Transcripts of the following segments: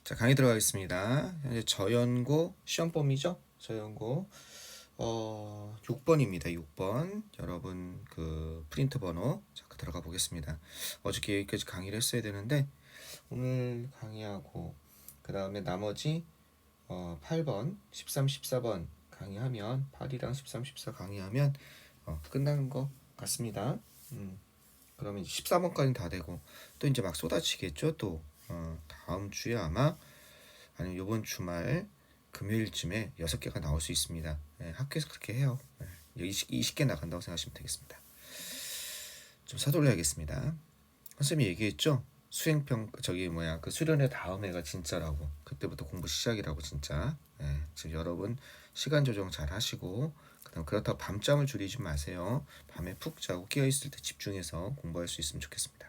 자, 강의 들어가겠습니다. 현재 저연고 시험범위죠? 저연고 6번입니다. 6번. 여러분 그 프린트 번호 자, 들어가 보겠습니다. 어저께 여기까지 강의를 했어야 되는데 오늘 강의하고 그 다음에 나머지 8번, 13, 14번 강의하면 8이랑 13, 14 강의하면 끝나는 것 같습니다. 그러면 14번까지는 다 되고 또 이제 막 쏟아지겠죠. 또 다음 주에 아마 아니면 이번 주말 금요일쯤에 6개가 나올 수 있습니다. 학교에서 그렇게 해요. 20개 나간다고 생각하시면 되겠습니다. 좀 서둘러야겠습니다. 선생님이 얘기했죠. 그 수련회 다음 해가 진짜라고. 그때부터 공부 시작이라고 진짜. 지금 여러분 시간 조정 잘 하시고 그다음 그렇다고 밤잠을 줄이지 마세요. 밤에 푹 자고 깨어 있을 때 집중해서 공부할 수 있으면 좋겠습니다.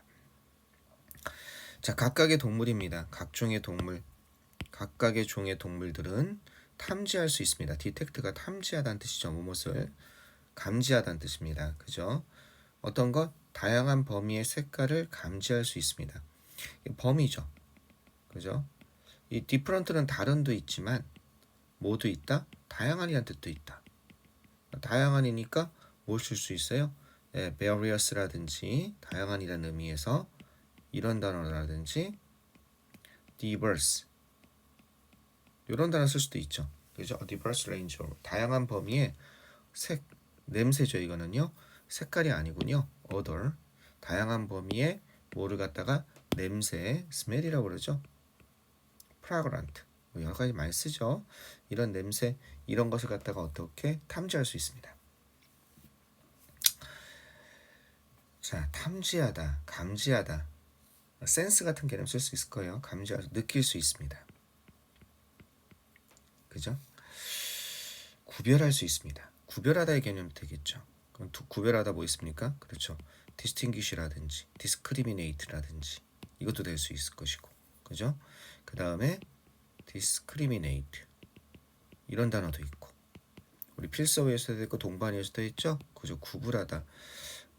자, 각각의 동물입니다. 각종의 동물. 각각의 종의 동물들은 탐지할 수 있습니다. 디텍트가 탐지하다는 뜻이죠. 무엇을 감지하다는 뜻입니다. 그죠? 어떤 것? 다양한 범위의 색깔을 감지할 수 있습니다. 범위죠. 그죠? 이 different는 다른도 있지만 모두 있다? 다양한이라는 뜻도 있다. 다양한이니까 뭘 쓸 수 있어요? various라든지 다양한이라는 의미에서 이런 단어라든지 diverse 이런 단어 쓸 수도 있죠. 그죠? diverse range, 다양한 범위의 색, 냄새죠. 이거는요. 색깔이 아니군요. odor, 다양한 범위의 뭐를 갖다가 냄새, smell이라고 그러죠. fragrant, 여러 가지 많이 쓰죠. 이런 냄새, 이런 것을 갖다가 어떻게 탐지할 수 있습니다. 자, 탐지하다, 감지하다, 센스 같은 개념 쓸 수 있을 거예요. 감지하다, 느낄 수 있습니다. 그죠? 구별할 수 있습니다. 구별하다의 개념이 되겠죠. 그럼 구별하다 뭐 있습니까? 그렇죠. distinguish라든지 discriminate라든지 이것도 될 수 있을 것이고, 그죠? 그 다음에 discriminate 이런 단어도 있고, 우리 필서에서도 있고 동반에서도 있죠. 그죠? 구분하다.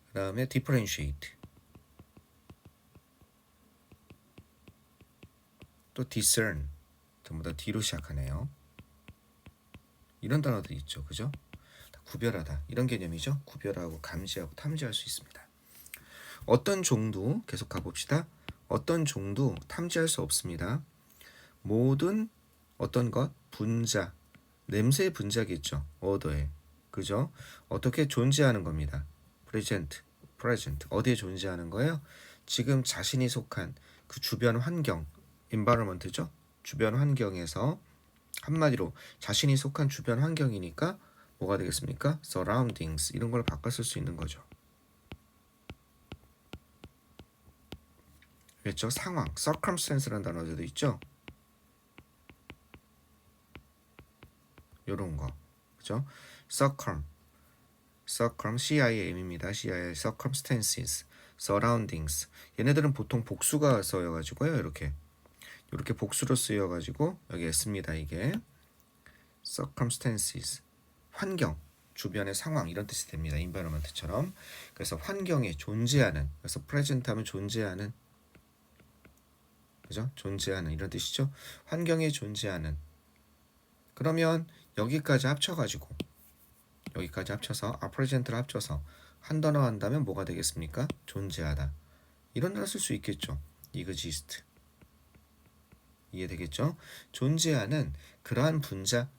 그 다음에 differentiate, 또 discern, 전부 다 D로 시작하네요. 이런 단어들이 있죠. 그죠? 구별하다 이런 개념이죠. 구별하고 감지하고 탐지할 수 있습니다. 어떤 종도 계속 가봅시다. 어떤 종도 탐지할 수 없습니다. 모든 어떤 것 분자, 냄새의 분자겠죠. odor에. 그죠? 어떻게 존재하는 겁니다. present 어디에 존재하는 거예요? 지금 자신이 속한 그 주변 환경, environment죠. 주변 환경에서 한마디로 자신이 속한 주변 환경이니까 뭐가 되겠습니까? surroundings 이런 걸 바꿔 쓸 수 있는 거죠. 그렇죠? 상황, circumstance라는 단어도 있죠. 요런 거. 그죠? circum입니다. circumstances, surroundings. 얘네들은 보통 복수가 써여가지고요. 이렇게 복수로 쓰여가지고 여기 S입니다. 이게 circumstances, 환경, 주변의 상황 이런 뜻이 됩니다. environment처럼. 그래서 환경에 존재하는, 그래서 present 하면 존재하는, 그죠? 존재하는 이런 뜻이죠. 환경에 존재하는. 그러면 여기까지 합쳐서 present를 합쳐서 한 단어 한다면 뭐가 되겠습니까? 존재하다. 이런 단어 쓸 수 있겠죠. exist. 이해되겠죠? 존재하는 그러한 분자,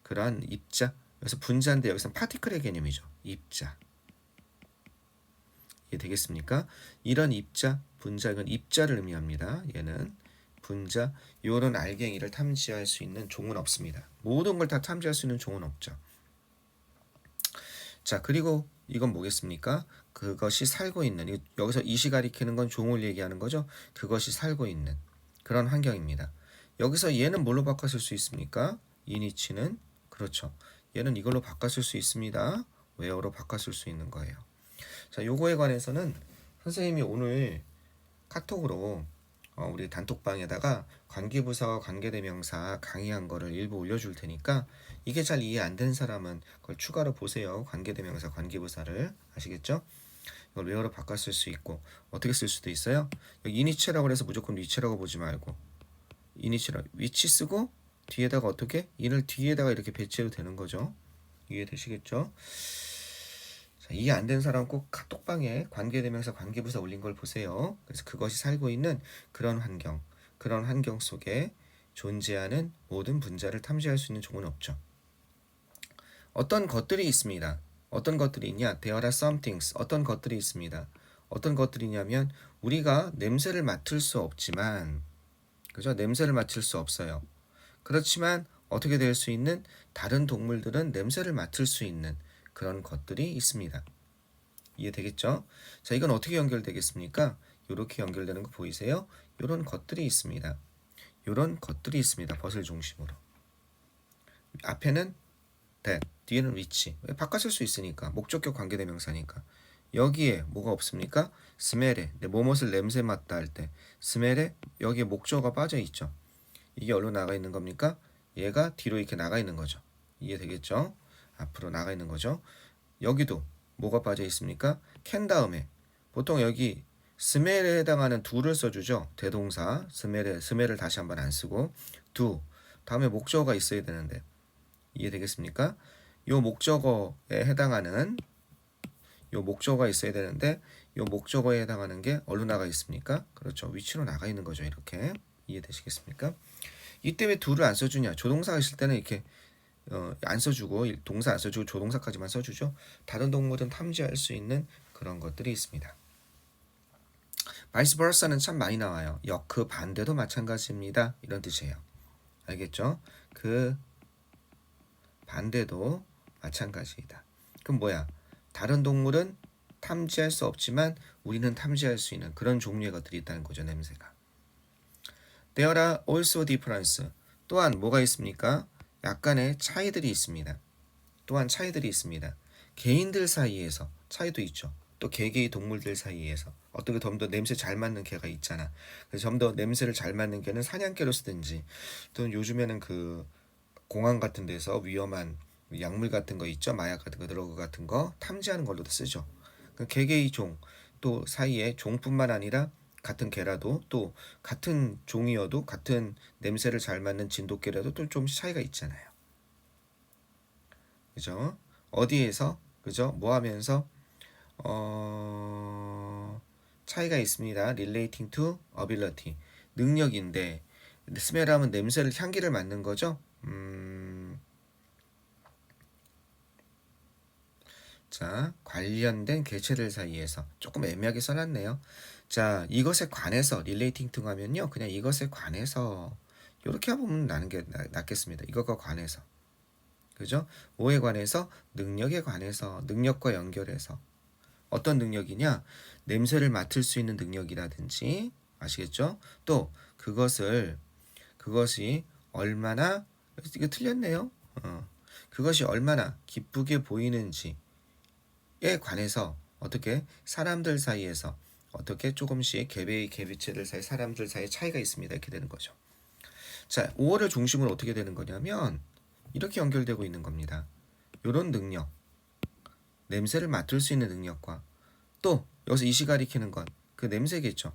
그러한 입자. 그래서 분자인데 여기서는 파티클의 개념이죠. 입자. 이해되겠습니까? 이런 입자, 분자, 이건 입자를 의미합니다. 얘는 분자, 이런 알갱이를 탐지할 수 있는 종은 없습니다. 모든 걸 다 탐지할 수 있는 종은 없죠. 자, 그리고 이건 뭐겠습니까? 그것이 살고 있는, 여기서 이시 가리키는 건 종을 얘기하는 거죠. 그것이 살고 있는 그런 환경입니다. 여기서 얘는 뭘로 바꿨을 수 있습니까? 이니치는 그렇죠. 얘는 이걸로 바꿨을 수 있습니다. where로 바꿨을 수 있는 거예요. 자, 요거에 관해서는 선생님이 오늘 카톡으로 우리 단톡방에다가 관계부사와 관계대명사 강의한 거를 일부 올려줄 테니까 이게 잘 이해 안 된 사람은 그걸 추가로 보세요. 관계대명사, 관계부사를 아시겠죠? 이걸 where로 바꿨을 수 있고 어떻게 쓸 수도 있어요. 여기 이니체라고 해서 무조건 리체라고 보지 말고 이니셜 위치 쓰고 뒤에다가 어떻게 in을 뒤에다가 이렇게 배치해도 되는 거죠. 이해되시겠죠? 이해 안 된 사람 꼭 카톡방에 관계대명사 관계부사 올린 걸 보세요. 그래서 그것이 살고 있는 그런 환경 속에 존재하는 모든 분자를 탐지할 수 있는 종은 없죠. 어떤 것들이 있습니다. 어떤 것들이 있냐? There are some things. 어떤 것들이 있습니다. 어떤 것들이냐면 우리가 냄새를 맡을 수 없지만, 그죠? 냄새를 맡을 수 없어요. 그렇지만 어떻게 될 수 있는 다른 동물들은 냄새를 맡을 수 있는 그런 것들이 있습니다. 이해되겠죠? 자, 이건 어떻게 연결되겠습니까? 이렇게 연결되는 거 보이세요? 이런 것들이 있습니다. 이런 것들이 있습니다. 벗을 중심으로. 앞에는 that, 뒤에는 which. 바꿔 쓸 수 있으니까. 목적격 관계대명사니까. 여기에 뭐가 없습니까? smell에, 뭐뭇을 냄새 맡다 할 때 smell에 여기에 목적어가 빠져 있죠. 이게 어디로 나가 있는 겁니까? 얘가 뒤로 이렇게 나가 있는 거죠. 이해되겠죠? 앞으로 나가 있는 거죠. 여기도 뭐가 빠져 있습니까? can 다음에 보통 여기 smell에 해당하는 do를 써주죠. 대동사 smell을 다시 한번 안 쓰고 do 다음에 목적어가 있어야 되는데 이해되겠습니까? 요 목적어에 해당하는 요 목적어가 있어야 되는데 요 목적어에 해당하는 게 어디로 나가 있습니까? 그렇죠. 위치로 나가 있는 거죠. 이렇게 이해되시겠습니까? 이때 왜 do를 안 써주냐? 조동사가 있을 때는 이렇게 안 써주고 동사 안 써주고 조동사까지만 써주죠. 다른 동물은 탐지할 수 있는 그런 것들이 있습니다. vice versa는 참 많이 나와요. 그 반대도 마찬가지입니다. 이런 뜻이에요. 알겠죠? 그 반대도 마찬가지이다. 그럼 뭐야? 다른 동물은 탐지할 수 없지만 우리는 탐지할 수 있는 그런 종류의 것들이 있다는 거죠. 냄새가. There are also differences. 또한 뭐가 있습니까? 약간의 차이들이 있습니다. 또한 차이들이 있습니다. 개인들 사이에서 차이도 있죠. 또 개개의 동물들 사이에서 어떻게 좀 더 냄새 잘 맡는 개가 있잖아. 그래서 좀 더 냄새를 잘 맡는 개는 사냥개로 쓰든지 또는 요즘에는 그 공항 같은 데서 위험한 약물 같은 거 있죠. 마약 같은 거, 드러그 같은 거 탐지하는 걸로도 쓰죠. 개개의 종 또 사이에 종뿐만 아니라 같은 개라도 또 같은 종이어도 같은 냄새를 잘 맡는 진돗개라도 또 좀 차이가 있잖아요. 그죠? 어디에서 그죠? 뭐 하면서 차이가 있습니다. relating to ability 능력인데 스멜하면 냄새를 향기를 맡는 거죠. 자, 관련된 개체들 사이에서 조금 애매하게 써놨네요. 자, 이것에 관해서 relating to 하면요, 그냥 이것에 관해서 이렇게 보면 나는 게 낫겠습니다. 이것과 관해서, 그죠? 뭐에 관해서? 능력에 관해서, 능력과 연결해서 어떤 능력이냐? 냄새를 맡을 수 있는 능력이라든지, 아시겠죠? 또 그것이 얼마나 이거 틀렸네요. 그것이 얼마나 기쁘게 보이는지에 관해서 어떻게 사람들 사이에서 어떻게 조금씩 개체들 사이 사람들 사이 차이가 있습니다. 이렇게 되는 거죠. 자, 5월을 중심으로 어떻게 되는 거냐면 이렇게 연결되고 있는 겁니다. 이런 능력, 냄새를 맡을 수 있는 능력과 또 여기서 이시 가리키는 건 그 냄새겠죠.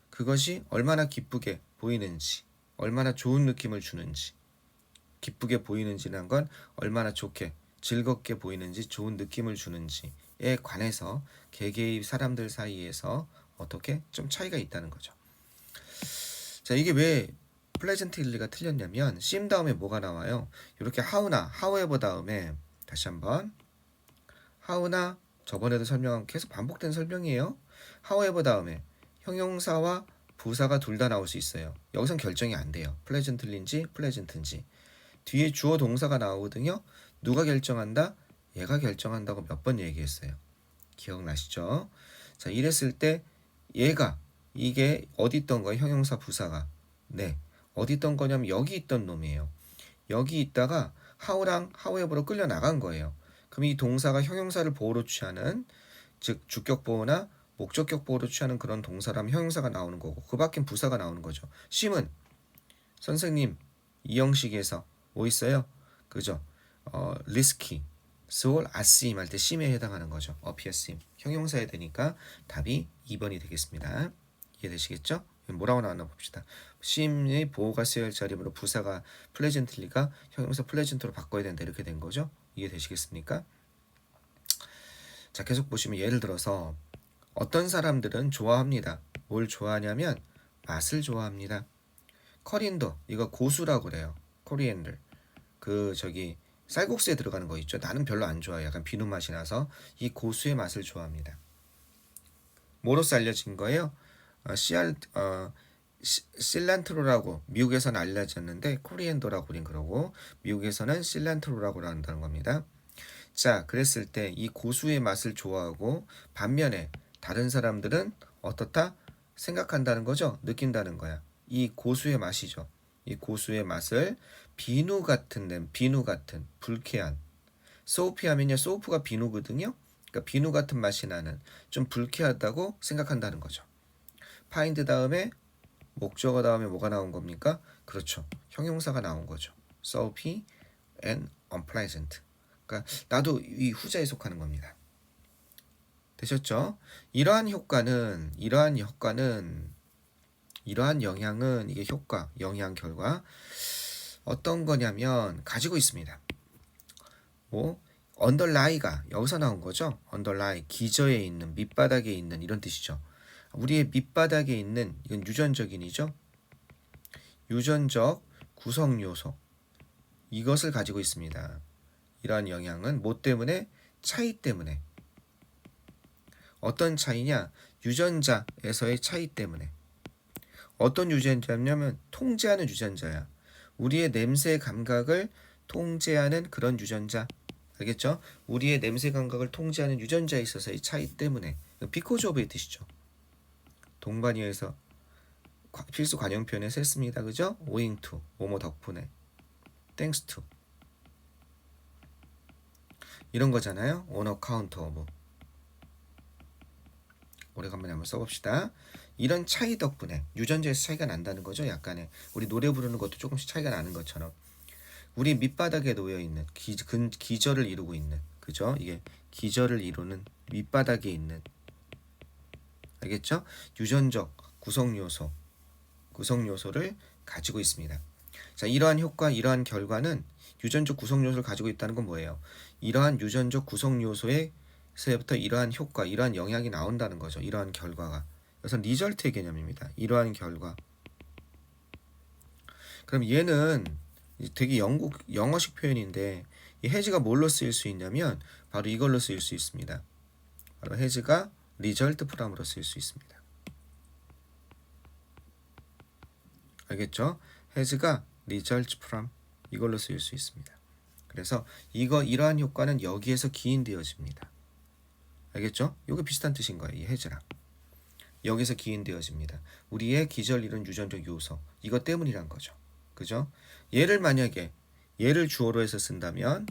그것이 얼마나 기쁘게 보이는지, 얼마나 좋은 느낌을 주는지, 기쁘게 보이는지라는 건 얼마나 좋게, 즐겁게 보이는지, 좋은 느낌을 주는지에 관해서 개개의 사람들 사이에서 어떻게 좀 차이가 있다는 거죠. 자, 이게 왜 플레젠트리가 틀렸냐면 sim 다음에 뭐가 나와요? 이렇게 how나 however 다음에 다시 한번 how나 저번에도 설명한 계속 반복된 설명이에요. however 다음에 형용사와 부사가 둘 다 나올 수 있어요. 여기선 결정이 안 돼요. 플레젠트리인지 플레젠트인지. 뒤에 주어 동사가 나오거든요. 누가 결정한다? 얘가 결정한다고 몇 번 얘기했어요. 기억나시죠? 자, 이랬을 때 얘가 이게 어디 있던 거예요? 형용사 부사가. 네. 어디 있던 거냐면 여기 있던 놈이에요. 여기 있다가 how랑 however로 끌려 나간 거예요. 그럼 이 동사가 형용사를 보호로 취하는 즉 주격 보호나 목적격 보호로 취하는 그런 동사라면 형용사가 나오는 거고 그 밖엔 부사가 나오는 거죠. 심은 선생님 이 형식에서 뭐 있어요? 그죠? 리스키, 스올, 아쓰임 할 때 심에 해당하는 거죠. 어피어쓰임 형용사에 되니까 답이 2번이 되겠습니다. 이해되시겠죠? 뭐라고 나왔나 봅시다. 시임의 보호가 쓰여야 할 자리므로 부사가 플레젠틀리가 형용사 플레젠트로 바꿔야 된다 이렇게 된 거죠. 이해되시겠습니까? 자, 계속 보시면 예를 들어서 어떤 사람들은 좋아합니다. 뭘 좋아하냐면 맛을 좋아합니다. 커리앤더 이거 고수라고 그래요. 코리앤더 그 저기 쌀국수에 들어가는 거 있죠. 나는 별로 안 좋아해요. 약간 비누 맛이 나서 이 고수의 맛을 좋아합니다. 뭐로써 알려진 거예요? 실란트로라고 미국에서는 알려졌는데 코리앤더라고 우린 그러고 미국에서는 실란트로라고 한다는 겁니다. 자, 그랬을 때 이 고수의 맛을 좋아하고 반면에 다른 사람들은 어떻다 생각한다는 거죠. 느낀다는 거야. 이 고수의 맛이죠. 이 고수의 맛을 비누 같은 불쾌한 소우피 하면요 소우프가 비누거든요. 그러니까 비누 같은 맛이 나는 좀 불쾌하다고 생각한다는 거죠. 파인드 다음에 목적어 다음에 뭐가 나온 겁니까? 그렇죠. 형용사가 나온 거죠. soapy and unpleasant. 그러니까 나도 이 후자에 속하는 겁니다. 되셨죠? 이러한 영향은 이게 효과, 영향, 결과 어떤 거냐면 가지고 있습니다. 뭐 underlie가 여기서 나온 거죠. underlie 기저에 있는, 밑바닥에 있는 이런 뜻이죠. 우리의 밑바닥에 있는 이건 유전적인이죠. 유전적 구성 요소 이것을 가지고 있습니다. 이러한 영향은 뭐 때문에? 차이 때문에. 어떤 차이냐? 유전자에서의 차이 때문에. 어떤 유전자냐면 통제하는 유전자야. 우리의 냄새 감각을 통제하는 그런 유전자. 알겠죠? 우리의 냄새 감각을 통제하는 유전자에 있어서의 차이 때문에. because of의 뜻이죠. 동반이어서 필수 관용 표현에 썼습니다. 그죠? owing to, 뭐뭐 덕분에. thanks to. 이런 거잖아요. on account of. 오래간만에 한번 써봅시다. 이런 차이 덕분에 유전자에서 차이가 난다는 거죠. 약간의 우리 노래 부르는 것도 조금씩 차이가 나는 것처럼 우리 밑바닥에 놓여 있는 기저를 이루고 있는 그죠? 이게 기저를 이루는 밑바닥에 있는 알겠죠? 유전적 구성 요소를 가지고 있습니다. 자, 이러한 효과, 이러한 결과는 유전적 구성 요소를 가지고 있다는 건 뭐예요? 이러한 유전적 구성 요소에서부터 이러한 효과, 이러한 영향이 나온다는 거죠. 이러한 결과가. 그래서 리절트의 개념입니다. 이러한 결과. 그럼 얘는 되게 영어식 표현인데 이 해지가 뭘로 쓰일 수 있냐면 바로 이걸로 쓰일 수 있습니다. 바로 해지가 리절트 프롬으로 쓰일 수 있습니다. 알겠죠? 해지가 리절트 프롬 이걸로 쓰일 수 있습니다. 그래서 이러한 효과는 여기에서 기인되어집니다. 알겠죠? 이게 비슷한 뜻인 거예요. 이 해지랑. 여기서 기인되어집니다. 우리의 기절 이룬 유전적 요소 이것 때문이란 거죠. 그죠? 만약에 얘를 주어로 해서 쓴다면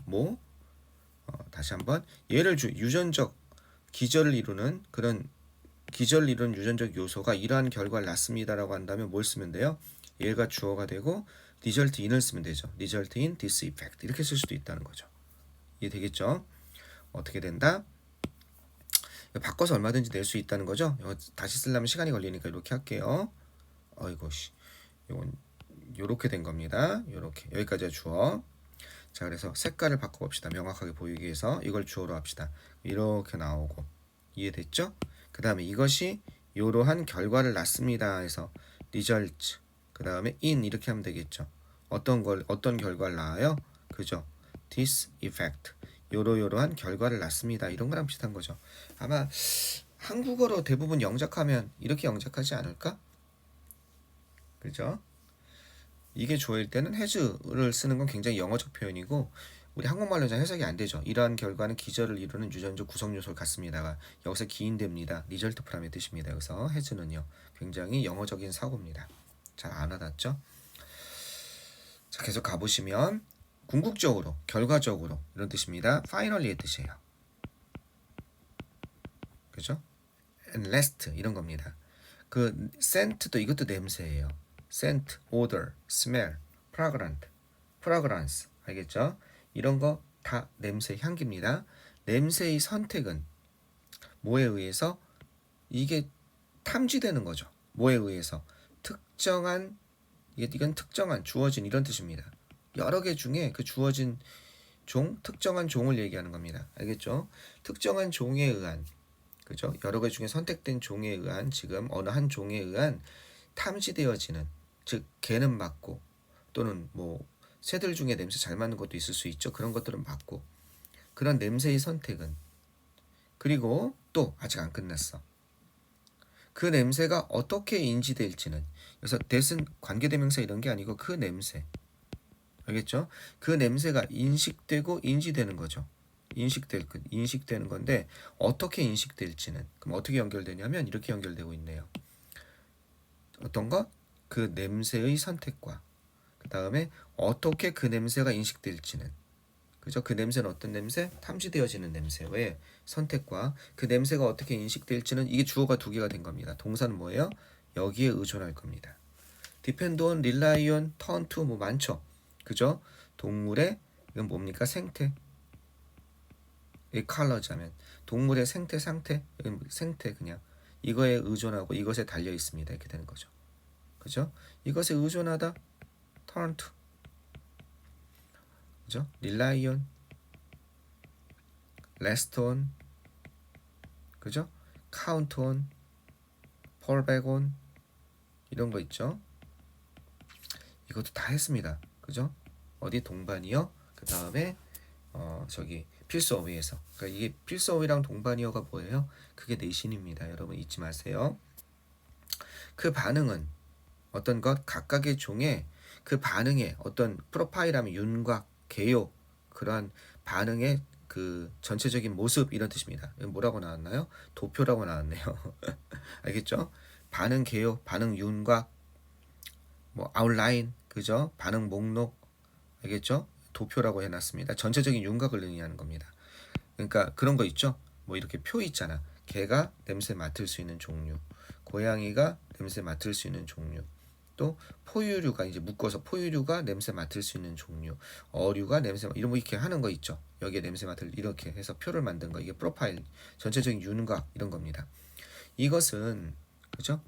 다시 한번 유전적 기절을 이루는 그런 기절을 이룬 유전적 요소가 이러한 결과를 낳습니다라고 한다면 뭘 쓰면 돼요? 얘가 주어가 되고 result in을 쓰면 되죠. result in this effect 이렇게 쓸 수도 있다는 거죠. 이해되겠죠? 어떻게 된다? 바꿔서 얼마든지 낼 수 있다는 거죠. 이거 다시 쓰려면 시간이 걸리니까 이렇게 할게요. 어이구 씨, 이건 요렇게 된 겁니다. 요렇게 여기까지가 주어. 자, 그래서 색깔을 바꿔봅시다. 명확하게 보이기 위해서 이걸 주어로 합시다. 이렇게 나오고 이해됐죠? 그 다음에 이것이 이러한 결과를 낳습니다 해서 result 그 다음에 in 이렇게 하면 되겠죠. 어떤 결과를 낳아요? 그죠? this effect 요러한 결과를 낳습니다. 이런 거랑 비슷한 거죠. 아마 한국어로 대부분 영작하면 이렇게 영작하지 않을까? 그죠? 이게 주어일 때는 has를 쓰는 건 굉장히 영어적 표현이고 우리 한국말로 잘 해석이 안 되죠. 이러한 결과는 기저를 이루는 유전적 구성 요소를 갖습니다가 여기서 기인됩니다. 리절트 프롬의 뜻입니다. 여기서 has는요. 굉장히 영어적인 사고입니다. 잘 안 와닿죠? 자, 계속 가보시면 궁극적으로, 결과적으로 이런 뜻입니다. finally의 뜻이에요. 그죠? and last 이런 겁니다. 그 scent도 이것도 냄새예요. scent, odor, smell, fragrance 알겠죠? 이런 거 다 냄새, 향기입니다. 냄새의 선택은 뭐에 의해서? 이게 탐지되는 거죠. 뭐에 의해서? 특정한 이건 특정한 주어진 이런 뜻입니다. 여러 개 중에 그 주어진 종, 특정한 종을 얘기하는 겁니다. 알겠죠? 특정한 종에 의한, 그죠? 여러 개 중에 선택된 종에 의한, 지금 어느 한 종에 의한 탐지되어지는, 즉 개는 맞고 또는 뭐 새들 중에 냄새 잘 맡는 것도 있을 수 있죠. 그런 것들은 맞고, 그런 냄새의 선택은, 그리고 또 아직 안 끝났어. 그 냄새가 어떻게 인지될지는, 그래서 that은 관계대명사 이런 게 아니고 그 냄새, 알겠죠? 그 냄새가 인식되고 인지되는 거죠. 인식되는 건데 어떻게 인식될지는, 그럼 어떻게 연결되냐면 이렇게 연결되고 있네요. 어떤 것? 그 냄새의 선택과 그 다음에 어떻게 그 냄새가 인식될지는, 그죠? 그 냄새는 어떤 냄새? 탐지되어지는 냄새의 선택과 그 냄새가 어떻게 인식될지는, 이게 주어가 두 개가 된 겁니다. 동사는 뭐예요? 여기에 의존할 겁니다. depend on, rely on, turn to 뭐 많죠. 그죠? 동물의 이건 뭡니까? 생태. 이 컬러자면 동물의 생태 상태, 생태 그냥 이거에 의존하고 이것에 달려 있습니다. 이렇게 되는 거죠. 그죠? 이것에 의존하다 turn to, 그죠? rely on, rest on, 그죠? count on, fall back on 이런 거 있죠. 이것도 다 했습니다. 그죠? 어디 동반이요? 그 다음에 저기 필수 어휘에서, 그러니까 이게 필수 어휘랑 동반이어가 뭐예요? 그게 내신입니다. 여러분 잊지 마세요. 그 반응은 어떤 것 각각의 종의 그 반응의 어떤 프로파일하면 윤곽, 개요, 그러한 반응의 그 전체적인 모습 이런 뜻입니다. 뭐라고 나왔나요? 도표라고 나왔네요. 알겠죠? 반응 개요, 반응 윤곽, 뭐 아웃라인, 그죠? 반응 목록, 알겠죠? 도표라고 해놨습니다. 전체적인 윤곽을 의미하는 겁니다. 그러니까 그런 거 있죠? 뭐 이렇게 표 있잖아. 개가 냄새 맡을 수 있는 종류, 고양이가 냄새 맡을 수 있는 종류, 또 포유류가 이제 묶어서 포유류가 냄새 맡을 수 있는 종류, 어류가 냄새 이런 거 이렇게 하는 거 있죠. 여기에 냄새 맡을 이렇게 해서 표를 만든 거, 이게 프로파일, 전체적인 윤곽 이런 겁니다. 이것은 그죠?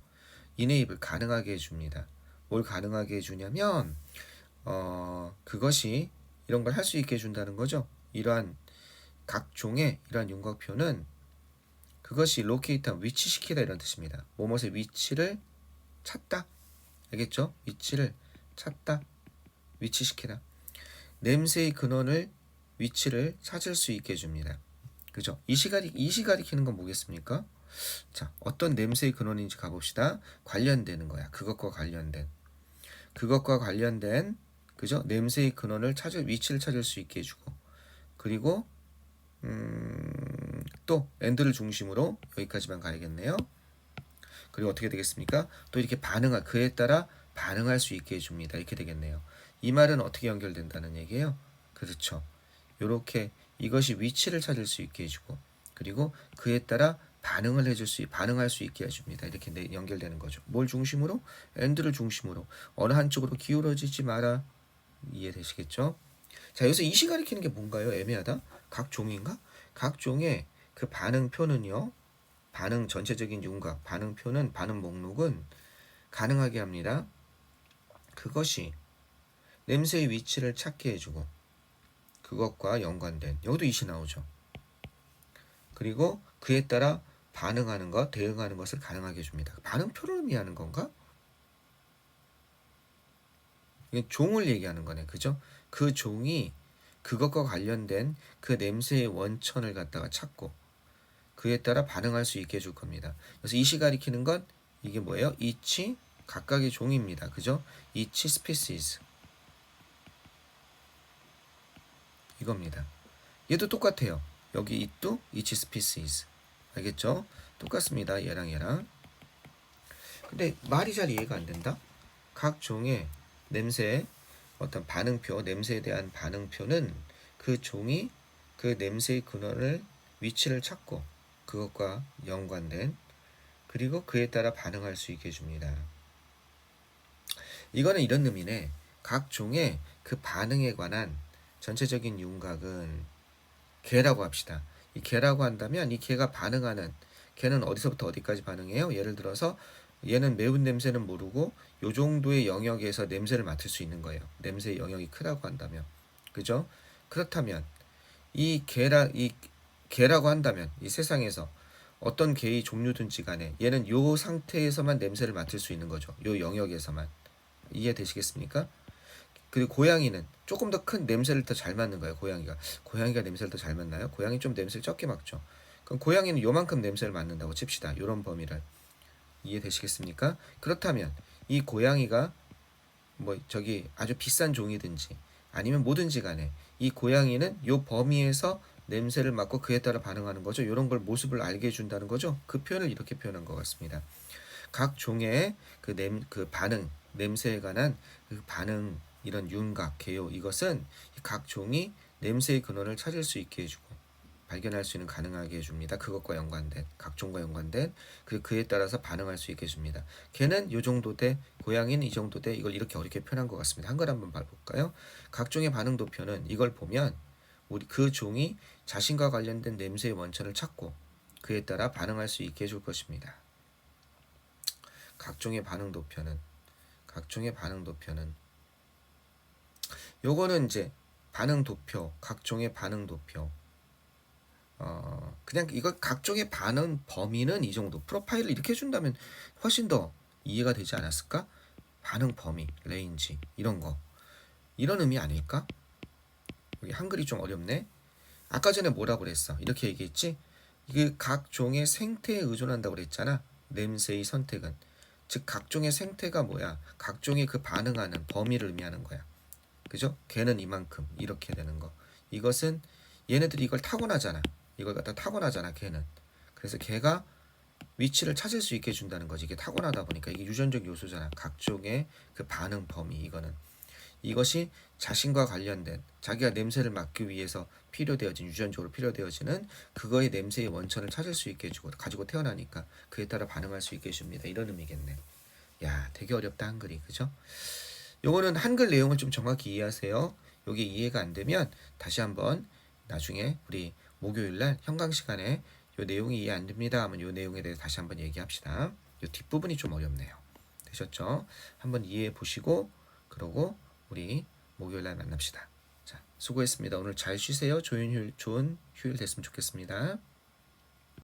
이네이블 가능하게 해줍니다. 뭘 가능하게 해주냐면 그것이 이런 걸 할 수 있게 해준다는 거죠. 이러한 각 종의 이러한 윤곽표는 그것이 로케이트, 위치시키다 이런 뜻입니다. 뭐뭇의 위치를 찾다, 알겠죠? 위치를 찾다, 위치시키다. 냄새의 근원을, 위치를 찾을 수 있게 해줍니다. 그죠? 이시 가리키는 건 뭐겠습니까? 자, 어떤 냄새의 근원인지 가봅시다. 관련되는 거야. 그것과 관련된 그죠? 냄새의 근원을 위치를 찾을 수 있게 해주고, 그리고 또 엔드를 중심으로 여기까지만 가야겠네요. 그리고 어떻게 되겠습니까? 또 이렇게 그에 따라 반응할 수 있게 해줍니다. 이렇게 되겠네요. 이 말은 어떻게 연결된다는 얘기예요? 그렇죠. 이렇게 이것이 위치를 찾을 수 있게 해주고, 그리고 그에 따라 반응할 수 있게 해줍니다. 이렇게 연결되는 거죠. 뭘 중심으로? 엔드를 중심으로. 어느 한쪽으로 기울어지지 마라. 이해되시겠죠? 자, 여기서 이시 가리키는 게 뭔가요? 애매하다. 각 종인가? 각 종의 그 반응표는요. 반응 전체적인 윤곽, 반응 목록은 가능하게 합니다. 그것이 냄새의 위치를 찾게 해주고, 그것과 연관된, 여기도 이시 나오죠. 그리고 그에 따라 반응하는 것, 대응하는 것을 가능하게 해줍니다. 반응표를 의미하는 건가? 이게 종을 얘기하는 거네. 그죠? 그 종이 그것과 관련된 그 냄새의 원천을 갖다가 찾고 그에 따라 반응할 수 있게 해줄 겁니다. 그래서 이시 가리키는 건 이게 뭐예요? each 각각의 종입니다. 그죠? each species 이겁니다. 얘도 똑같아요. 여기 it도 each species, 알겠죠? 똑같습니다. 얘랑. 근데 말이 잘 이해가 안 된다. 각 종의 냄새의 어떤 반응표, 냄새에 대한 반응표는 그 종이 그 냄새의 근원을, 위치를 찾고 그것과 연관된, 그리고 그에 따라 반응할 수 있게 해줍니다. 이거는 이런 의미네. 각 종의 그 반응에 관한 전체적인 윤곽은 개라고 합시다. 이 개라고 한다면 이 개가 반응하는, 개는 어디서부터 어디까지 반응해요? 예를 들어서 얘는 매운 냄새는 모르고 요 정도의 영역에서 냄새를 맡을 수 있는 거예요. 냄새의 영역이 크다고 한다면. 그죠? 그렇다면 이 개라고 한다면 이 세상에서 어떤 개의 종류든지 간에 얘는 요 상태에서만 냄새를 맡을 수 있는 거죠. 요 영역에서만. 이해되시겠습니까? 그리고 고양이는 조금 더 큰 냄새를 더 잘 맡는 거예요. 고양이가 냄새를 더 잘 맡나요? 고양이 좀 냄새를 적게 맡죠. 그럼 고양이는 요만큼 냄새를 맡는다고 칩시다. 요런 범위를. 이해되시겠습니까? 그렇다면 이 고양이가 뭐 저기 아주 비싼 종이든지 아니면 뭐든지 간에 이 고양이는 요 범위에서 냄새를 맡고 그에 따라 반응하는 거죠. 이런 걸 모습을 알게 해준다는 거죠. 그 표현을 이렇게 표현한 것 같습니다. 각 종의 그 반응, 냄새에 관한 그 반응, 이런 윤곽, 개요, 이것은 각 종이 냄새의 근원을 찾을 수 있게 해주고 발견할 수 있는 가능하게 해줍니다. 그것과 연관된, 각 종과 연관된, 그에 따라서 반응할 수 있게 해줍니다. 개는 요 정도 돼, 고양이는 이 정도 돼. 이걸 이렇게 어렵게 표현한 것 같습니다. 한글 한번 봐볼까요? 각 종의 반응 도표는 이걸 보면 우리 그 종이 자신과 관련된 냄새의 원천을 찾고 그에 따라 반응할 수 있게 해줄 것입니다. 각종의 반응 도표는 요거는 이제 반응 도표, 각종의 반응 도표. 그냥 이거 각종의 반응 범위는 이 정도. 프로파일을 이렇게 해준다면 훨씬 더 이해가 되지 않았을까? 반응 범위, 레인지 이런 거. 이런 의미 아닐까? 여기 한글이 좀 어렵네. 아까 전에 뭐라고 그랬어? 이렇게 얘기했지? 이게 각종의 생태에 의존한다고 그랬잖아. 냄새의 선택은. 즉 각종의 생태가 뭐야? 각종의 그 반응하는 범위를 의미하는 거야. 그죠? 걔는 이만큼 이렇게 되는 거. 이것은 얘네들이 이걸 타고나잖아. 이걸 갖다 타고나잖아. 걔는. 그래서 걔가 위치를 찾을 수 있게 해준다는 거지. 이게 타고나다 보니까 이게 유전적 요소잖아. 각종의 그 반응 범위. 이것이 자신과 관련된 자기가 냄새를 맡기 위해서 필요되어진 유전적으로 필요되어지는 그거의 냄새의 원천을 찾을 수 있게 해주고 가지고 태어나니까 그에 따라 반응할 수 있게 해줍니다. 이런 의미겠네. 야, 되게 어렵다 한글이. 그죠? 요거는 한글 내용을 좀 정확히 이해하세요. 요게 이해가 안 되면 다시 한번 나중에 우리 목요일날 현강 시간에 요 내용이 이해 안 됩니다 하면 요 내용에 대해서 다시 한번 얘기합시다. 요 뒷부분이 좀 어렵네요. 되셨죠? 한번 이해해 보시고 그러고 우리 목요일날 만납시다. 자, 수고했습니다. 오늘 잘 쉬세요. 좋은 휴일 됐으면 좋겠습니다.